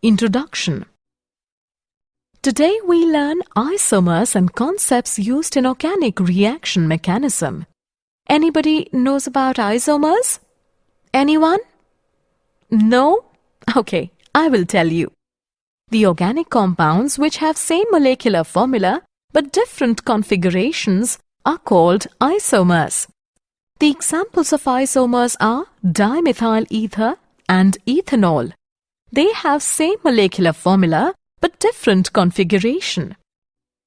Introduction. Today we learn isomers and concepts used in organic reaction mechanism. Anybody knows about isomers? Anyone? No? Okay, I will tell you. The organic compounds which have same molecular formula but different configurations are called isomers. The examples of isomers are dimethyl ether and ethanol. They have same molecular formula but different configuration.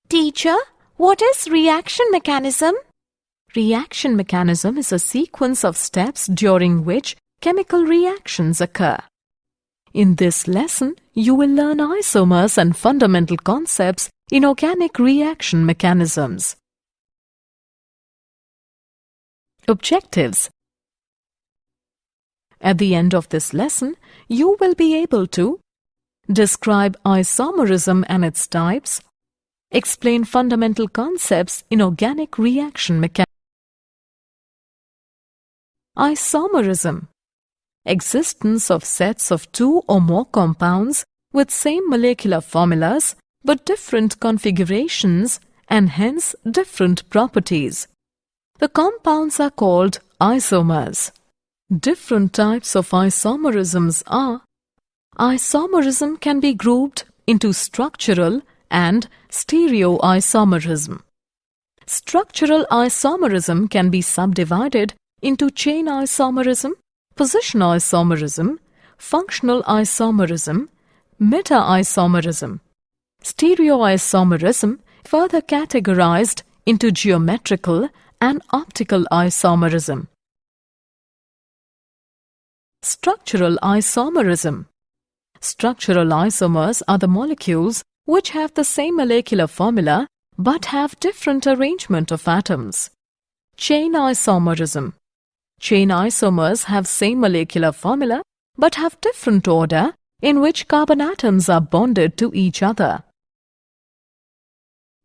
Teacher, what is reaction mechanism? Reaction mechanism is a sequence of steps during which chemical reactions occur. In this lesson, you will learn isomers and fundamental concepts in organic reaction mechanisms. Objectives. At the end of this lesson, you will be able to describe isomerism and its types, explain fundamental concepts in organic reaction mechanism. Isomerism. Existence of sets of two or more compounds with same molecular formulas but different configurations and hence different properties. The compounds are called isomers. Different types of isomerisms are: isomerism can be grouped into structural and stereoisomerism. Structural isomerism can be subdivided into chain isomerism, position isomerism, functional isomerism, meta-isomerism. Stereoisomerism further categorized into geometrical and optical isomerism. Structural isomerism. Structural isomers are the molecules which have the same molecular formula but have different arrangement of atoms. Chain isomerism. Chain isomers have same molecular formula but have different order in which carbon atoms are bonded to each other.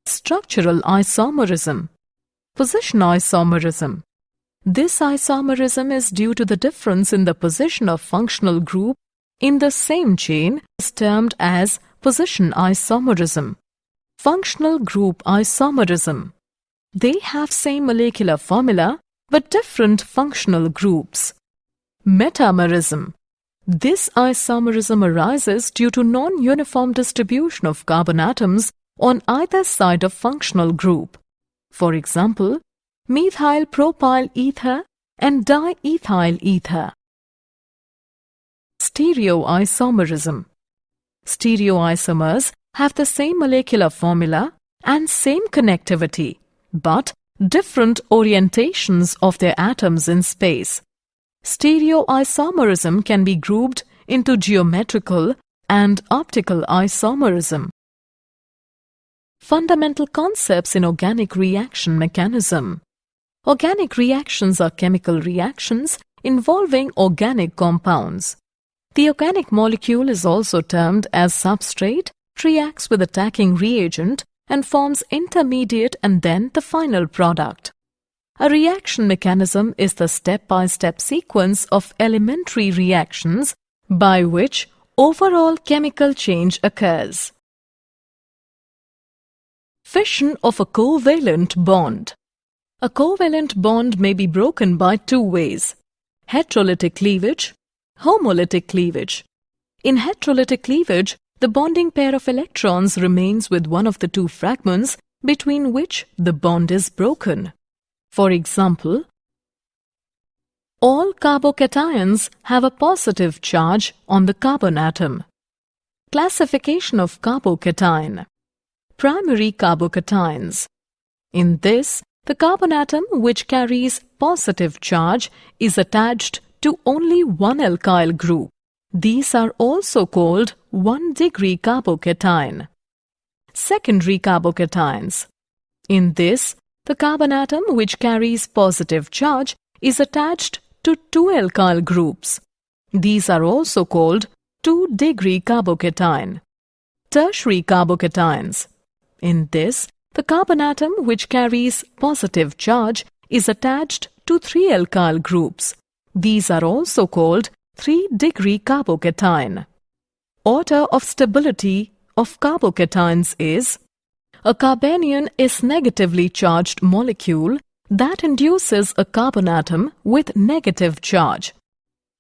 Structural isomerism. Position isomerism. This isomerism is due to the difference in the position of functional group in the same chain, is termed as position isomerism. Functional group isomerism. They have same molecular formula but different functional groups. Metamerism. This isomerism arises due to non-uniform distribution of carbon atoms on either side of functional group. For example, methyl propyl ether and diethyl ether. Stereoisomerism. Stereoisomers have the same molecular formula and same connectivity, but different orientations of their atoms in space. Stereoisomerism can be grouped into geometrical and optical isomerism. Fundamental concepts in organic reaction mechanism. Organic reactions are chemical reactions involving organic compounds. The organic molecule is also termed as substrate, reacts with attacking reagent, and forms intermediate and then the final product. A reaction mechanism is the step-by-step sequence of elementary reactions by which overall chemical change occurs. Fission of a covalent bond. A covalent bond may be broken by two ways: heterolytic cleavage, homolytic cleavage. In heterolytic cleavage, the bonding pair of electrons remains with one of the two fragments between which the bond is broken. For example, all carbocations have a positive charge on the carbon atom. Classification of carbocation. Primary carbocations. In this, the carbon atom which carries positive charge is attached to only one alkyl group. These are also called 1-degree carbocation. Secondary carbocations. In this, the carbon atom which carries positive charge is attached to two alkyl groups. These are also called 2-degree carbocation. Tertiary carbocations. In this, the carbon atom which carries positive charge is attached to three alkyl groups. These are also called 3-degree carbocation. order of stability of carbocations is: a carbanion is negatively charged molecule that induces a carbon atom with negative charge.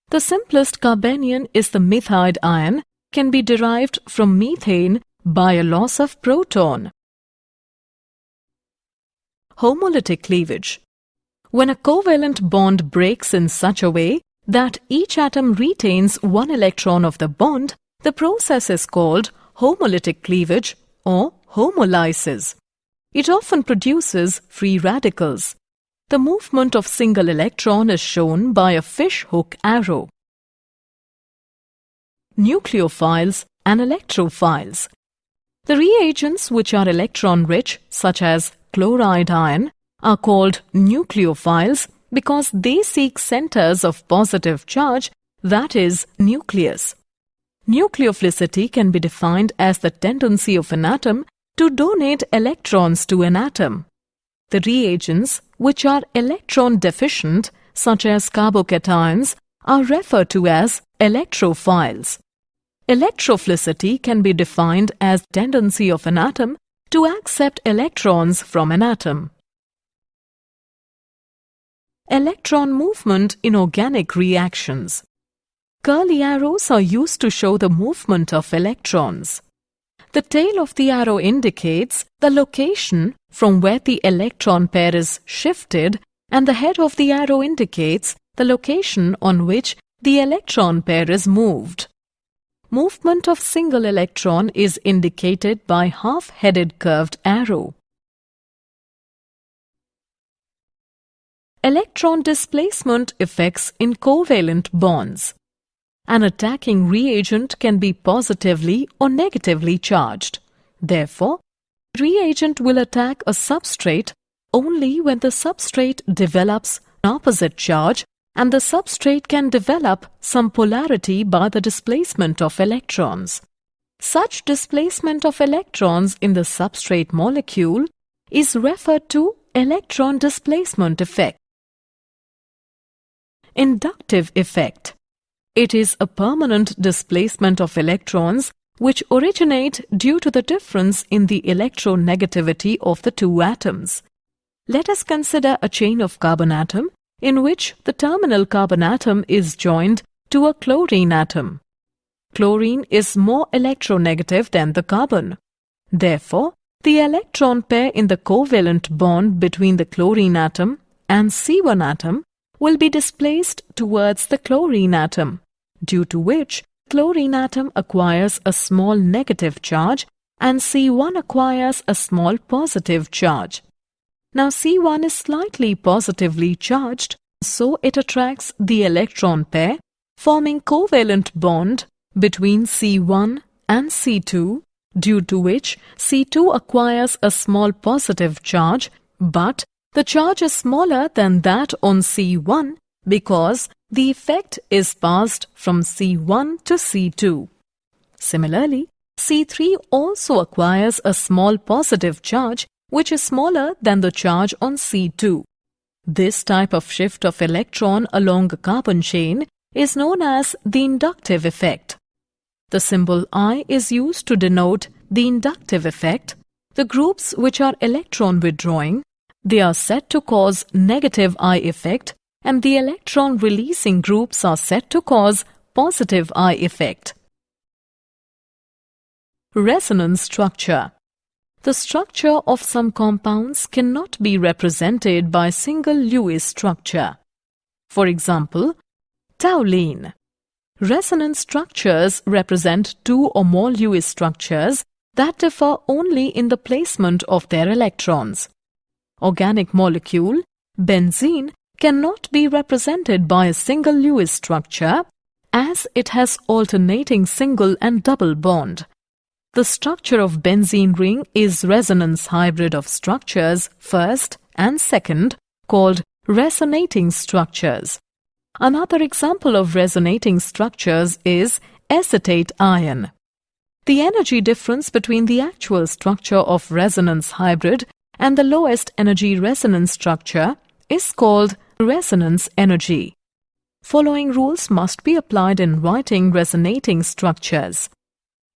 The simplest carbanion is the methide ion, can be derived from methane by a loss of proton. Homolytic cleavage. When a covalent bond breaks in such a way that each atom retains one electron of the bond, the process is called homolytic cleavage or homolysis. It often produces free radicals. The movement of single electron is shown by a fish hook arrow. Nucleophiles and electrophiles. The reagents which are electron-rich, such as chloride ion, are called nucleophiles because they seek centers of positive charge, that is, nucleus. Nucleophilicity can be defined as the tendency of an atom to donate electrons to an atom. The reagents which are electron deficient, such as carbocations, are referred to as electrophiles. Electrophilicity can be defined as tendency of an atom to accept electrons from an atom. Electron movement in organic reactions. Curly arrows are used to show the movement of electrons. The tail of the arrow indicates the location from where the electron pair is shifted, and the head of the arrow indicates the location on which the electron pair is moved. Movement of single electron is indicated by half-headed curved arrow. Electron displacement effects in covalent bonds. An attacking reagent can be positively or negatively charged. Therefore, the reagent will attack a substrate only when the substrate develops an opposite charge and the substrate can develop some polarity by the displacement of electrons. Such displacement of electrons in the substrate molecule is referred to electron displacement effect. Inductive effect. It is a permanent displacement of electrons which originate due to the difference in the electronegativity of the two atoms. Let us consider a chain of carbon atom in which the terminal carbon atom is joined to a chlorine atom. Chlorine is more electronegative than the carbon. Therefore, the electron pair in the covalent bond between the chlorine atom and C1 atom will be displaced towards the chlorine atom, due to which chlorine atom acquires a small negative charge and C1 acquires a small positive charge. Now C1 is slightly positively charged, so it attracts the electron pair, forming covalent bond between C1 and C2, due to which C2 acquires a small positive charge, but the charge is smaller than that on C1 because the effect is passed from C1 to C2. Similarly, C3 also acquires a small positive charge which is smaller than the charge on C2. This type of shift of electron along a carbon chain is known as the inductive effect. The symbol I is used to denote the inductive effect. The groups which are electron withdrawing, they are said to cause negative I effect, and the electron releasing groups are said to cause positive I effect. Resonance structure. The structure of some compounds cannot be represented by single Lewis structure. For example, toluene. Resonance structures represent two or more Lewis structures that differ only in the placement of their electrons. Organic molecule, benzene, cannot be represented by a single Lewis structure as it has alternating single and double bond. The structure of benzene ring is resonance hybrid of structures first and second, called resonating structures. Another example of resonating structures is acetate ion. The energy difference between the actual structure of resonance hybrid and the lowest energy resonance structure is called resonance energy. Following rules must be applied in writing resonating structures.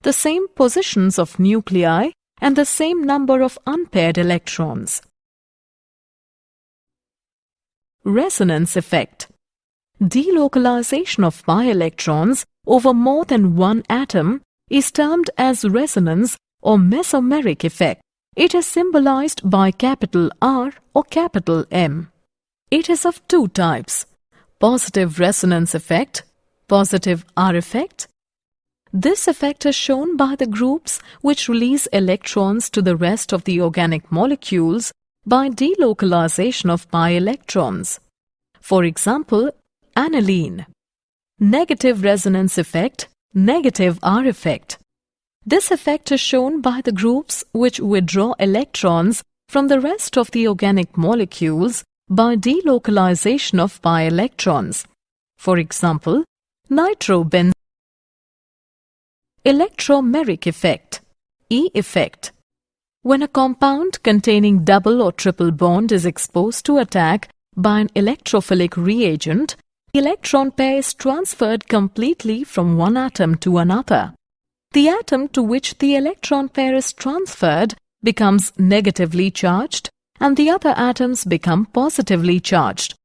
the same positions of nuclei, and the same number of unpaired electrons. Resonance effect. Delocalization of pi electrons over more than one atom is termed as resonance or mesomeric effect. It is symbolized by capital R or capital M. It is of two types: positive resonance effect, positive R effect. This effect is shown by the groups which release electrons to the rest of the organic molecules by delocalization of pi electrons. For example, aniline. Negative resonance effect, negative R effect. This effect is shown by the groups which withdraw electrons from the rest of the organic molecules by delocalization of pi electrons. For example, nitrobenzene. Electromeric effect, E effect. When a compound containing double or triple bond is exposed to attack by an electrophilic reagent, the electron pair is transferred completely from one atom to another. The atom to which the electron pair is transferred becomes negatively charged and the other atoms become positively charged.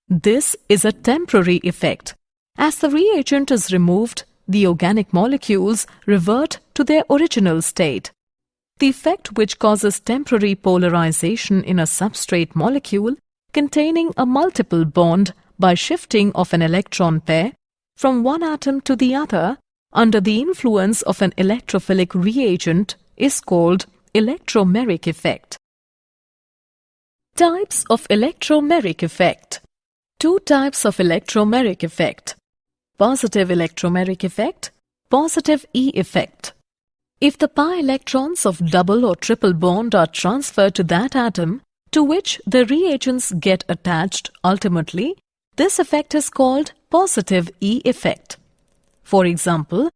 This is a temporary effect. As the reagent is removed, the organic molecules revert to their original state. The effect which causes temporary polarization in a substrate molecule containing a multiple bond by shifting of an electron pair from one atom to the other under the influence of an electrophilic reagent is called electromeric effect. Types of electromeric effect. Two types of electromeric effect: positive electromeric effect, positive E effect. If the pi electrons of double or triple bond are transferred to that atom to which the reagents get attached ultimately, this effect is called positive E effect. For example,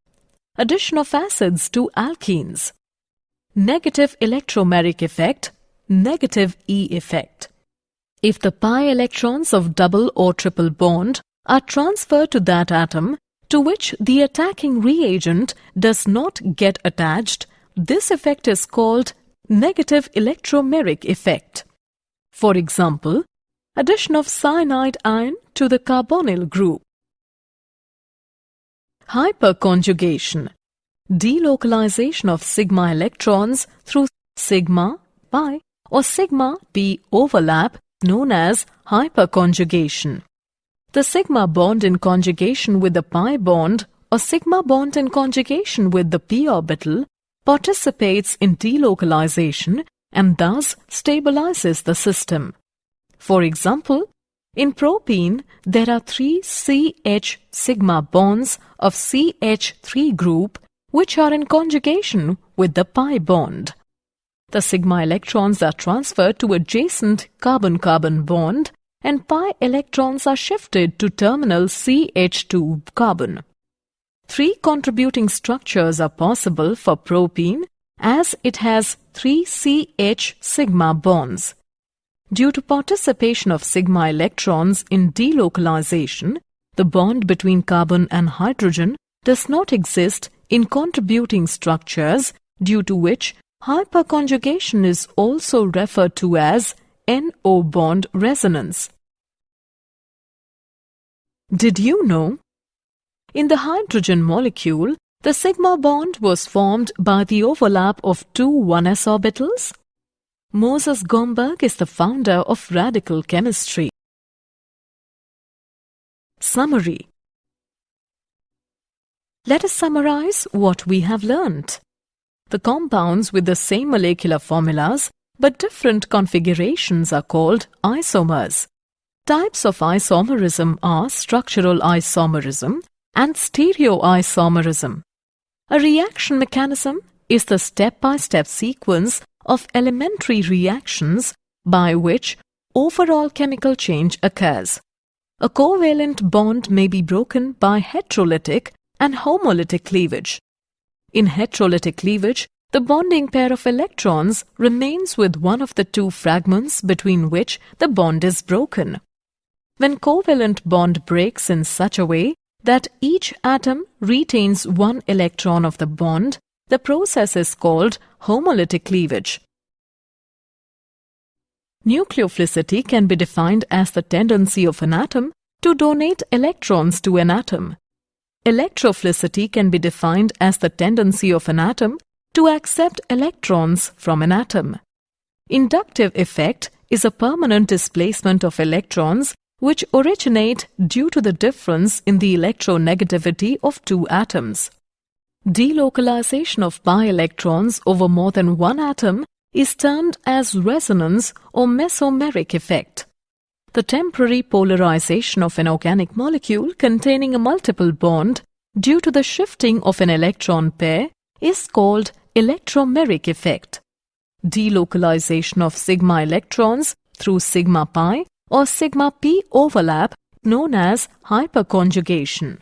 addition of acids to alkenes. Negative electromeric effect, negative E effect. If the pi electrons of double or triple bond are transferred to that atom to which the attacking reagent does not get attached, this effect is called negative electromeric effect. For example, addition of cyanide ion to the carbonyl group. Hyperconjugation. Delocalization of sigma electrons through sigma pi or sigma p overlap known as hyperconjugation. The sigma bond in conjugation with the pi bond or sigma bond in conjugation with the p orbital participates in delocalization and thus stabilizes the system. For example, in propene there are 3 CH sigma bonds of CH3 group which are in conjugation with the pi bond. The sigma electrons are transferred to adjacent carbon-carbon bond and pi electrons are shifted to terminal CH2 carbon. 3 contributing structures are possible for propene as it has 3 CH sigma bonds. Due to participation of sigma electrons in delocalization, the bond between carbon and hydrogen does not exist in contributing structures, due to which hyperconjugation is also referred to as NO bond resonance. Did you know? In the hydrogen molecule, the sigma bond was formed by the overlap of 2 1s orbitals. Moses Gomberg is the founder of radical chemistry. Summary. Let us summarize what we have learnt. The compounds with the same molecular formulas but different configurations are called isomers. Types of isomerism are structural isomerism and stereoisomerism. A reaction mechanism is the step-by-step sequence of elementary reactions by which overall chemical change occurs. A covalent bond may be broken by heterolytic and homolytic cleavage. In heterolytic cleavage, the bonding pair of electrons remains with one of the 2 fragments between which the bond is broken. When covalent bond breaks in such a way that each atom retains 1 electron of the bond, The process is called homolytic cleavage. Nucleophilicity can be defined as the tendency of an atom to donate electrons to an atom. Electrophilicity can be defined as the tendency of an atom to accept electrons from an atom. Inductive effect is a permanent displacement of electrons which originate due to the difference in the electronegativity of two atoms. Delocalization of pi electrons over more than one atom is termed as resonance or mesomeric effect. The temporary polarization of an organic molecule containing a multiple bond due to the shifting of an electron pair is called electromeric effect. Delocalization of sigma electrons through sigma pi or sigma p overlap known as hyperconjugation.